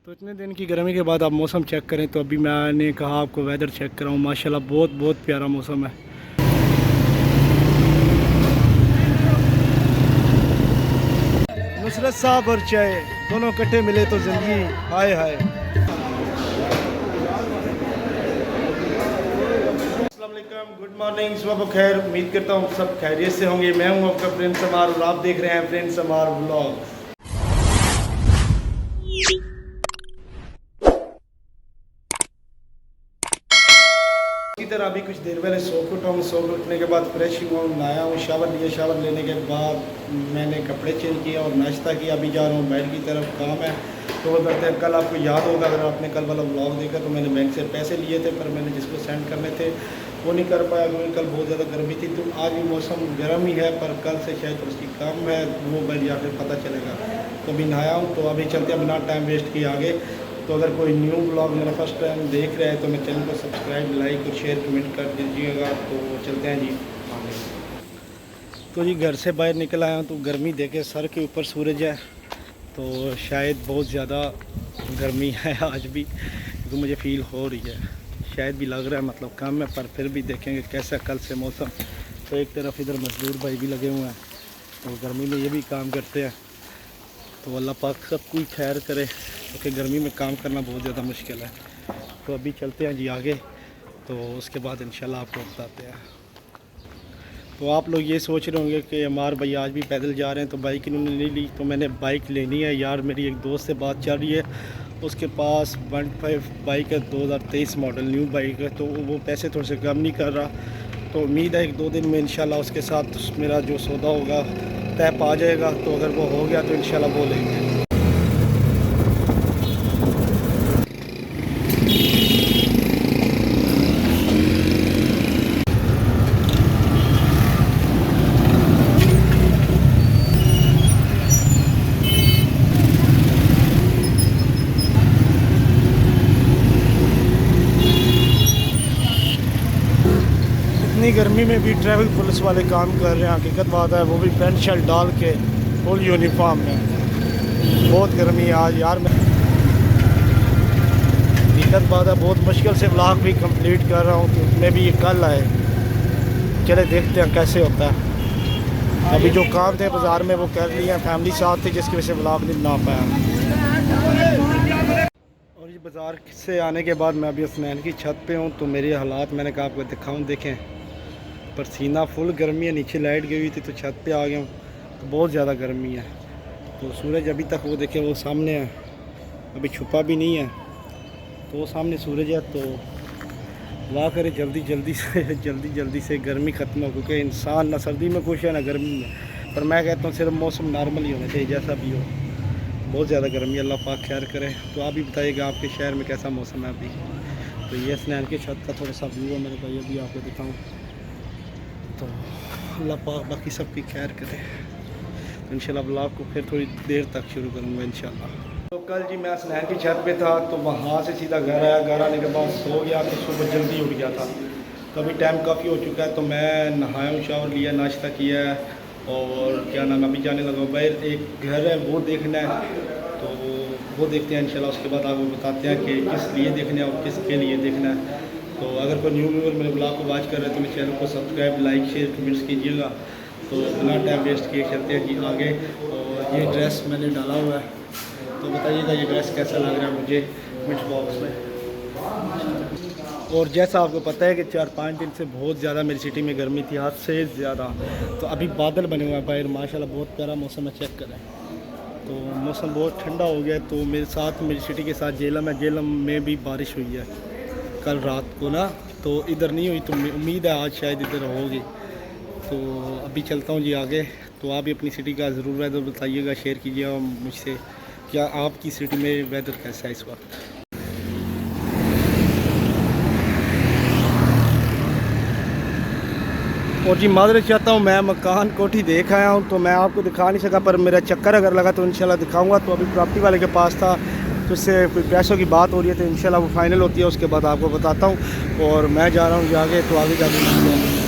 तो इतने दिन की गर्मी के बाद आप मौसम चेक करें तो अभी मैंने कहा आपको वेदर चेक कराऊँ। माशाल्लाह बहुत बहुत प्यारा मौसम है। नुसरत साहब और चाय दोनों इकट्ठे मिले तो ज़िंदगी हाय हाय। अस्सलाम वालेकुम, गुड मॉर्निंग, सुबह खैर। उम्मीद करता हूँ सब खैरियत से होंगे। मैं हूँ आपका प्रिंस समार और आप देख रहे हैं प्रिंस समार व्लॉग। इसी तरह अभी कुछ देर पहले सो के उठा हूँ। सो के उठने के बाद फ्रेश हुआ हूँ, नहाया हूँ, शावर लिया। शावर लेने के बाद मैंने कपड़े चेंज किया और नाश्ता किया। अभी जा रहा हूँ बैंक की तरफ, काम है तो वो करते हैं। कल आपको याद होगा, अगर आपने कल वाला व्लॉग देखा तो मैंने बैंक से पैसे लिए थे, पर मैंने जिसको सेंड करने थे वो नहीं कर पाया क्योंकि कल बहुत ज़्यादा गर्मी थी। तो आज भी मौसम गर्म ही है, पर कल से शायद उसकी कम है, वो बैठ या फिर पता चलेगा। तो अभी नहाया हूँ, तो अभी चलते हैं बिना टाइम वेस्ट किए आगे। तो अगर कोई न्यू ब्लॉग मेरा फर्स्ट टाइम देख रहे हैं तो मेरे चैनल को सब्सक्राइब, लाइक और शेयर, कमेंट कर दीजिएगा। तो चलते हैं जी आगे। तो जी घर से बाहर निकल आया हूँ तो गर्मी देखे सर के ऊपर सूरज है, तो शायद बहुत ज़्यादा गर्मी है आज भी, तो मुझे फ़ील हो रही है। शायद भी लग रहा है मतलब कम है, पर फिर भी देखेंगे कैसा कल से मौसम। तो एक तरफ इधर मजदूर भाई भी लगे हुए हैं, तो गर्मी में ये भी काम करते हैं। तो अल्लाह पाक सब कोई खैर करे, क्योंकि गर्मी में काम करना बहुत ज़्यादा मुश्किल है। तो अभी चलते हैं जी आगे, तो उसके बाद इंशाल्लाह आपको बताते हैं। तो आप लोग ये सोच रहे होंगे कि अमार भाई आज भी पैदल जा रहे हैं, तो बाइक इन्होंने नहीं ली। तो मैंने बाइक लेनी है यार, मेरी एक दोस्त से बात चल रही है, उसके पास 15 बाइक है, 2023 मॉडल न्यू बाइक है, तो वो पैसे थोड़े से कम नहीं कर रहा। तो उम्मीद है 1-2 दिन में इंशाल्लाह उसके साथ मेरा जो सौदा होगा तय पा जाएगा। तो अगर वो हो गया तो इंशाल्लाह वो लेंगे। इतनी गर्मी में भी ट्रैफिक पुलिस वाले काम कर रहे हैं, हकीकत बात है, वो भी पैंट शर्ट डाल के फुल यूनिफॉर्म में। बहुत गर्मी है आज यार। मैं हकीकत बात है बहुत मुश्किल से व्लॉग भी कंप्लीट कर रहा हूँ, तो उसमें भी ये कल आए। चले देखते हैं कैसे होता है। अभी जो काम थे बाज़ार में वो कर लिए, फैमिली साथ थी जिसकी वजह से व्लॉग नहीं बना पाया। और ये बाज़ार से आने के बाद मैं अभी हसनैन की छत पे हूँ, तो मेरे हालात मैंने कहा आपको दिखाऊँ। देखें पसीना फुल, गर्मी है, नीचे लाइट गई हुई थी तो छत पे आ गया हूँ, तो बहुत ज़्यादा गर्मी है। तो सूरज अभी तक वो देखें वो सामने है, अभी छुपा भी नहीं है, तो वो सामने सूरज है। तो दुआ करे जल्दी जल्दी से गर्मी ख़त्म हो, क्योंकि इंसान ना सर्दी में खुश है ना गर्मी में। पर मैं कहता हूँ सिर्फ मौसम नॉर्मल ही होना चाहिए, जैसा भी हो। बहुत ज़्यादा गर्मी, अल्लाह पाक खैर करे। तो आप भी बताइएगा आपके शहर में कैसा मौसम है अभी। तो ये हसनैन की छत का थोड़ा सा व्यू है, मैंने कहा ये भी आपको दिखाऊँ। तो अल्लाह पाक बाकी सब की खैर करे। तो इंशाल्लाह ब्लॉग को फिर थोड़ी देर तक शुरू करूँगा इंशाल्लाह। तो कल जी मैं हसनैन की छत पे था, तो वहाँ से सीधा घर आया। घर आने के बाद सो गया, तो सुबह जल्दी उठ गया था। तो अभी टाइम काफ़ी हो चुका है, तो मैं नहाया हूँ, शावर लिया, नाश्ता किया है, और क्या नाम अभी जाने लगा बाहर। एक घर है वो देखना है, तो वो देखते हैं इंशाल्लाह। उसके बाद आपको बताते हैं कि किस लिए देखना है और किसके लिए देखना है। तो अगर कोई न्यू व्यूअर मेरे ब्लॉग को वॉच कर रहे हैं तो मेरे चैनल को सब्सक्राइब, लाइक, शेयर, कमेंट्स कीजिएगा। तो बिना टाइम वेस्ट किए चलते हैं कि आगे। और ये ड्रेस मैंने डाला हुआ है, तो बताइएगा ये ड्रेस कैसा लग रहा है मुझे कमेंट्स बॉक्स में। और जैसा आपको पता है कि 4-5 दिन से बहुत ज़्यादा मेरी सिटी में गर्मी थी, हद से ज़्यादा। तो अभी बादल बने हुए हैं बाहर, माशाल्लाह बहुत प्यारा मौसम है, चेक करें। तो मौसम बहुत ठंडा हो गया है। तो मेरे साथ मेरी सिटी के साथ जेलम है, जेलम में भी बारिश हुई है कल रात को ना, तो इधर नहीं हुई, तो उम्मीद है आज शायद इधर होगी। तो अभी चलता हूँ जी आगे। तो आप भी अपनी सिटी का ज़रूर वेदर बताइएगा, शेयर कीजिएगा मुझसे, क्या आपकी सिटी में वेदर कैसा है इस वक्त। और जी माजरत चाहता हूँ, मैं मकान कोठी देख आया हूँ, तो मैं आपको दिखा नहीं सका, पर मेरा चक्कर अगर लगा तो इंशाल्लाह दिखाऊंगा। तो अभी प्रॉपर्टी वाले के पास था, तो उससे कोई पैसों की बात हो रही है, तो इंशाल्लाह वो फाइनल होती है, उसके बाद आपको बताता हूँ। और मैं जा रहा हूँ आगे, तो आगे जाके मिलते हैं।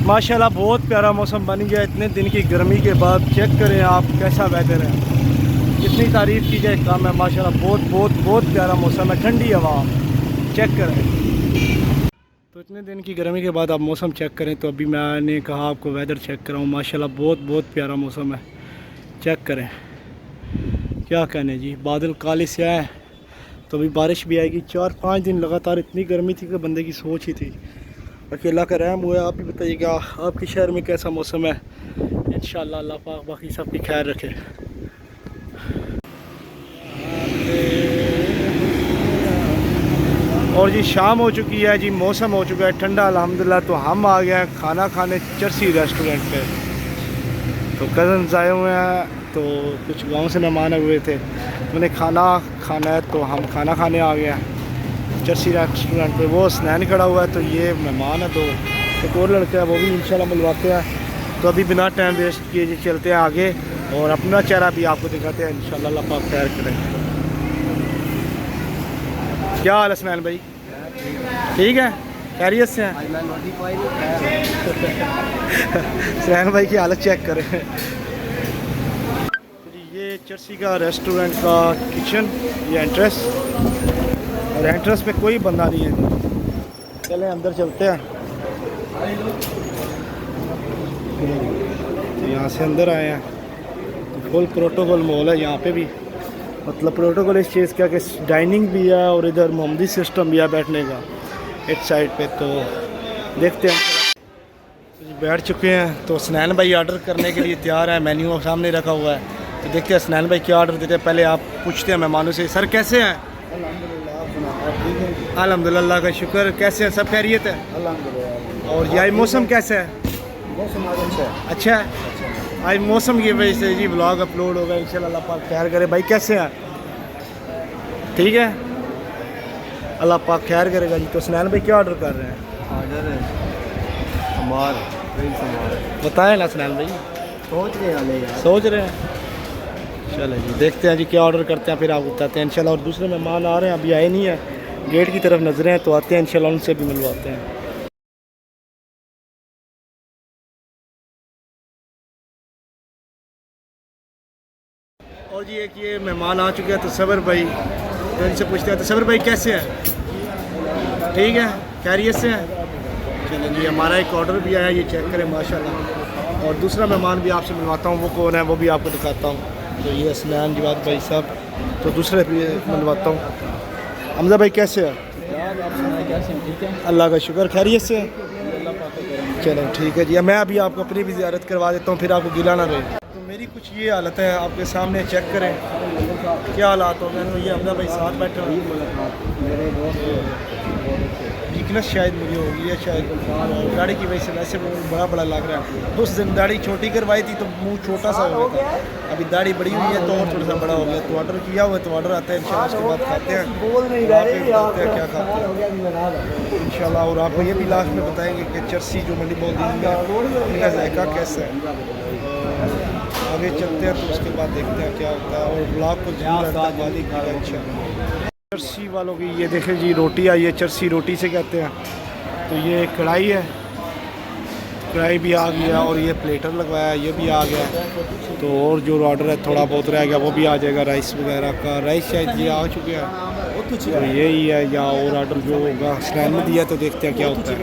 माशाल्लाह बहुत प्यारा मौसम बन गया इतने दिन की गर्मी के बाद। चेक करें आप कैसा वेदर है, कितनी तारीफ़ की जाए कम है। माशाल्लाह बहुत बहुत बहुत प्यारा मौसम है, ठंडी हवा चेक करें। तो इतने दिन की गर्मी के बाद आप मौसम चेक करें तो अभी मैंने कहा आपको वेदर चेक कराऊँ। माशाल्लाह बहुत बहुत प्यारा मौसम है, चेक करें। क्या कहने जी, बादल काले से आए तो अभी बारिश भी आएगी। 4-5 दिन लगातार इतनी गर्मी थी कि बंदे की सोच ही थी। अकेला का रहम हुआ। आप भी बताइएगा आपके शहर में कैसा मौसम है। इंशाअल्लाह अल्लाह पाक बाकी सब की खैर रखे। और जी शाम हो चुकी है जी, मौसम हो चुका है ठंडा अल्हम्दुलिल्लाह। तो हम आ गए हैं खाना खाने चरसी रेस्टोरेंट पे। तो कज़न्स आए हुए हैं, तो कुछ गांव से मेहमान हुए थे, उन्हें खाना खाना है तो हम खाना खाने आ गए हैं चरसी रेस्टोरेंट पे। वो स्नैन खड़ा हुआ है, तो ये मेहमान है। तो एक और लड़का है, वो भी इंशाल्लाह मिलवाते हैं। तो अभी बिना टाइम वेस्ट किए जी चलते हैं आगे और अपना चेहरा भी आपको दिखाते हैं इंशाल्लाह। अल्लाह पाक खैर करें। क्या हाल है स्नैन भाई? ठीक है, खैरियत से हैं? स्नैन भाई की हालत चेक करें। ये चरसी का रेस्टोरेंट का किचन, ये एंट्रेंस, और एंट्रेंस पे कोई बंदा नहीं है। चलें अंदर चलते हैं। तो यहाँ से अंदर आए हैं, तो फुल प्रोटोकॉल मॉल है यहाँ पे भी। मतलब प्रोटोकॉल इस चीज़ का कि डाइनिंग भी है और इधर मोहम्मदी सिस्टम भी है बैठने का एक साइड पे। तो देखते हैं, बैठ चुके हैं। तो स्नैन भाई ऑर्डर करने के लिए तैयार है, मेन्यू सामने रखा हुआ है। तो देखते हैं स्नैन भाई क्या ऑर्डर देते हैं। पहले आप पूछते हैं मेहमानों से, सर कैसे हैं? अल्हम्दुलिल्लाह का शुक्र। कैसे हैं, सब खैरियत है? अल्हम्दुलिल्लाह। और ये मौसम कैसा है? मौसम आज अच्छा है। आज मौसम की वजह से जी व्लॉग अपलोड होगा इंशाल्लाह। अल्लाह पाक खैर करे। भाई कैसे हैं? ठीक है, अल्लाह पाक खैर करेगा जी। तो स्नैन भाई क्या ऑर्डर कर रहे हैं? ऑर्डर हमार बताएं ना स्नैन भाई। सोच रहे हैं यार, सोच रहे हैं। चलें जी देखते हैं जी क्या ऑर्डर करते हैं, फिर आपको बताते हैं इंशाल्लाह। और दूसरे मेहमान आ रहे हैं, अभी आए नहीं है, गेट की तरफ नजरें हैं, तो आते हैं इंशाल्लाह, उनसे भी मिलवाते हैं। और जी एक ये मेहमान आ चुके हैं तो सबर भाई, तो इनसे पूछते हैं। तो सबर भाई कैसे हैं? ठीक है, खैरियत से हैं? चलें जी, हमारा एक ऑर्डर भी आया, ये चेक करें माशाल्लाह। और दूसरा मेहमान भी आपसे मिलवाता हूँ, वो कौन है वो भी आपको दिखाता हूँ। तो ये असनान जवाद भाई साहब, तो दूसरे भी मिलवाता हूँ। हमजा भाई कैसे हैं? अल्लाह का शुक्र, खैरियत से हैं? चलें ठीक है जी। मैं अभी आपको अपनी भी ज़ियारत करवा देता हूँ, फिर आपको गिला ना रहे। तो मेरी कुछ ये हालत है, आपके सामने चेक करें क्या हालात हो गए। तो ये हमजा भाई साथ बैठे हुए, वीकनेस शायद मुझे होगी है, शायद दाढ़ी की वजह से वैसे बड़ा बड़ा लग रहा है। उस दिन दाढ़ी छोटी करवाई थी तो मुंह छोटा सा हो गया था, अभी दाढ़ी बड़ी हुई है तो और थोड़ा सा बड़ा हो गया। तो ऑर्डर किया हुआ है, तो ऑर्डर आता है इंशाल्लाह, उसके बाद खाते हैं, बताते हैं क्या खाते हैं इंशाल्लाह। और आपको ये भी लास्ट में बताएंगे कि चरसी जो मंडी बोल दी इनका जायका कैसा है। आगे चलते हैं तो उसके बाद देखते हैं क्या होता है, और ब्लॉग को जरूर इंशाल्लाह। चरसी वालों की ये देखें जी रोटी आई है, चरसी रोटी से कहते हैं। तो ये कढ़ाई है, कढ़ाई भी आ गया, और ये प्लेटर लगवाया है, ये भी आ गया। तो और जो ऑर्डर है थोड़ा बहुत रह गया, वो भी आ जाएगा। राइस वगैरह का, राइस शायद ये आ चुके हैं, तो यही है। या और ऑर्डर जो होगा स्नैन में दिया, तो देखते हैं क्या होता है।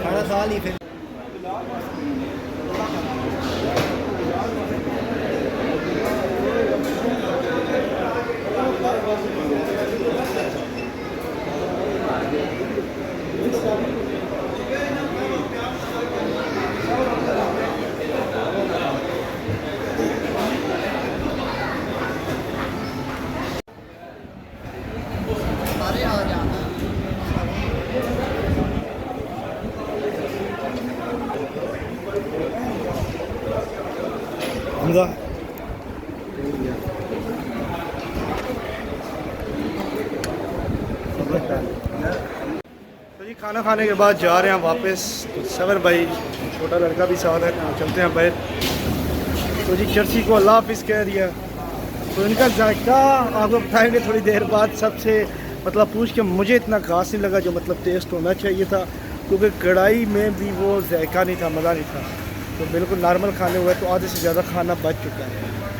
हमजा तो जी खाना खाने के बाद जा रहे हैं वापस। तो सबर भाई छोटा लड़का भी साथ है, तो चलते हैं बाहर। तो जी चरसी को अल्लाह हाफिज़ कह दिया। तो इनका जायका आपको बताएंगे थोड़ी देर बाद। सबसे मतलब पूछ के मुझे इतना खास नहीं लगा जो मतलब टेस्ट होना चाहिए था, क्योंकि कढ़ाई में भी वो जायका नहीं था, मज़ा नहीं था। तो बिल्कुल नॉर्मल खाने हुए, तो आधे से ज़्यादा खाना बच चुका है।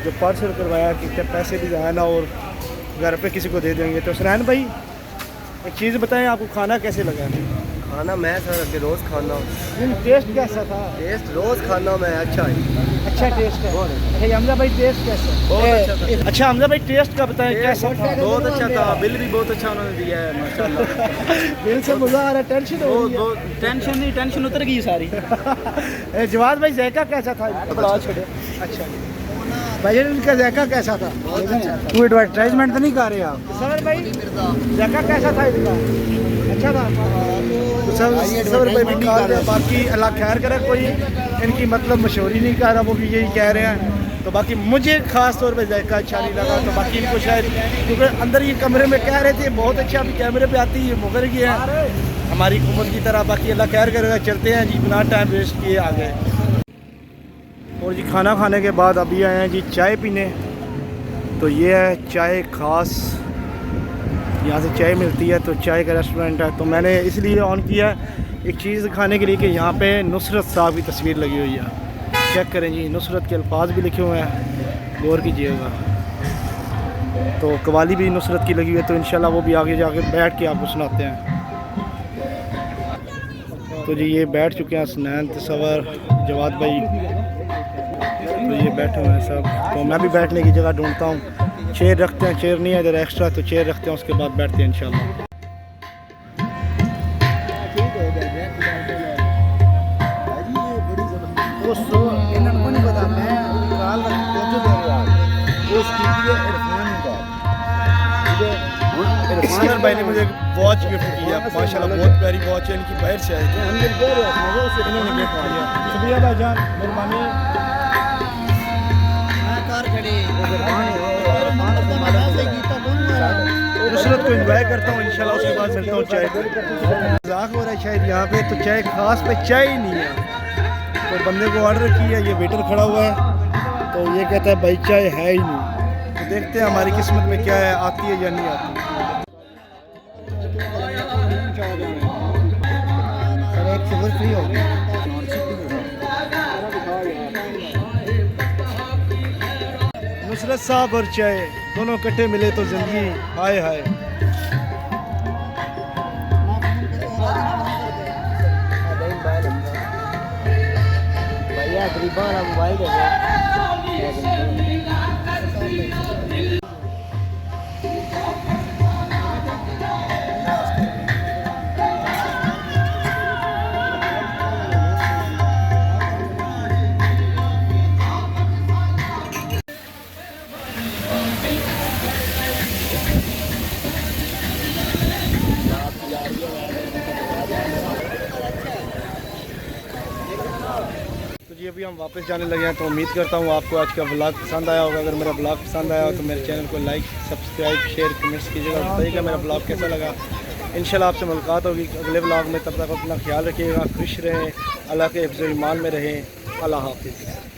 जो पार्सल करवाया कि क्या पैसे भी जाए ना और घर पे किसी को दे देंगे। तो सुनैन भाई एक चीज़ बताएं, आपको खाना कैसे लगा? खाना मैं सर के रोज़ खाना हूँ। टेस्ट कैसा था? टेस्ट रोज़ खाना मैं अच्छा है। अच्छा टेस्ट है। अच्छा हमजा भाई टेस्ट कैसा? बहुत अच्छा था। अच्छा हमजा भाई टेस्ट का बताएं कैसा था? बहुत अच्छा था, बिल भी बहुत अच्छा उन्होंने दिया है माशाल्लाह। दिल से मज़ा आ रहा है, टेंशन हो रही है। टेंशन नहीं, टेंशन उतर गई सारी। जवाद भाई जायका कैसा था? अच्छा भाई इनका जायका कैसा था? तू एडवर्टाइजमेंट तो नहीं कर रहे आप? सर भाई जायका कैसा था इनका? अच्छा था। तो सर भाई भी खा रहे हैं, बाकी अल्लाह खैर करे, कोई इनकी मतलब मशहूरी नहीं कर रहा, वो भी यही कह रहे हैं। तो बाकी मुझे ख़ास तौर पे जायका अच्छा नहीं लगा। तो बाकी इनको शायद क्योंकि अंदर ये कमरे में कह रहे थे बहुत अच्छा, अभी कैमरे पे आती है मुकर गए हैं हमारी हुकूमत की तरह। बाकी अल्लाह खैर करेगा, चलते हैं जी, बिना टाइम वेस्ट किए आगे। और जी खाना खाने के बाद अभी आए हैं जी चाय पीने। तो ये है चाय ख़ास, यहाँ से चाय मिलती है, तो चाय का रेस्टोरेंट है। तो मैंने इसलिए ऑन किया एक चीज़ दिखाने के लिए कि यहाँ पे नुसरत साहब की तस्वीर लगी हुई है। चेक करें जी, नुसरत के अल्फाज भी लिखे हुए हैं, गौर कीजिएगा। तो कवाली भी नुसरत की लगी हुई है, तो इंशाल्लाह वो भी आगे जाके बैठ के आपको सुनाते हैं। तो जी ये बैठ चुके हैं सुनैन, तसव्वुर, जवाद भाई, तो ये बैठे हुए हैं सब। तो मैं भी बैठने की जगह ढूंढता हूँ, चेयर रखते हैं, चेयर नहीं है इधर एक्स्ट्रा, तो चेयर रखते हैं, उसके बाद बैठते हैं इंशाल्लाह। इस्माइल भाई ने मुझे वॉच गिफ्ट किया, माशाल्लाह बहुत प्यारी वॉच है इनकी, बाहर से आई थी, इन्होंने गिफ्ट किया। शुक्रिया भाईजान, मेहरबानी। नुसरत को एंजॉय करता हूँ इंशाल्लाह, उसके बाद मिलता हूँ चाय पे। मजाक हो रहा है शायद यहाँ पे, तो चाय खास पे चाय ही नहीं है। तो बंदे को ऑर्डर किया, ये वेटर खड़ा हुआ है, तो ये कहता है भाई चाय है ही नहीं। तो देखते हैं हमारी किस्मत में क्या है, आती है या नहीं आती। नुसरत साहब और चाय दोनों इकट्ठे मिले तो जिंदगी हाय हाय। भैया गरीबा वाला मोबाइल है। जी अभी हम वापस जाने लगे हैं, तो उम्मीद करता हूँ आपको आज का व्लॉग पसंद आया होगा। अगर मेरा व्लॉग पसंद आया हो तो मेरे चैनल को लाइक, सब्सक्राइब, शेयर, कमेंट्स कीजिएगा, बताइएगा मेरा व्लॉग कैसा लगा। इंशाल्लाह आपसे मुलाकात होगी अगले व्लॉग में। तब तक अपना ख्याल रखिएगा, खुश रहें, अल्लाह के हिफ्ज़-ओ-ईमान में रहें। अल्लाह हाफ़िज़।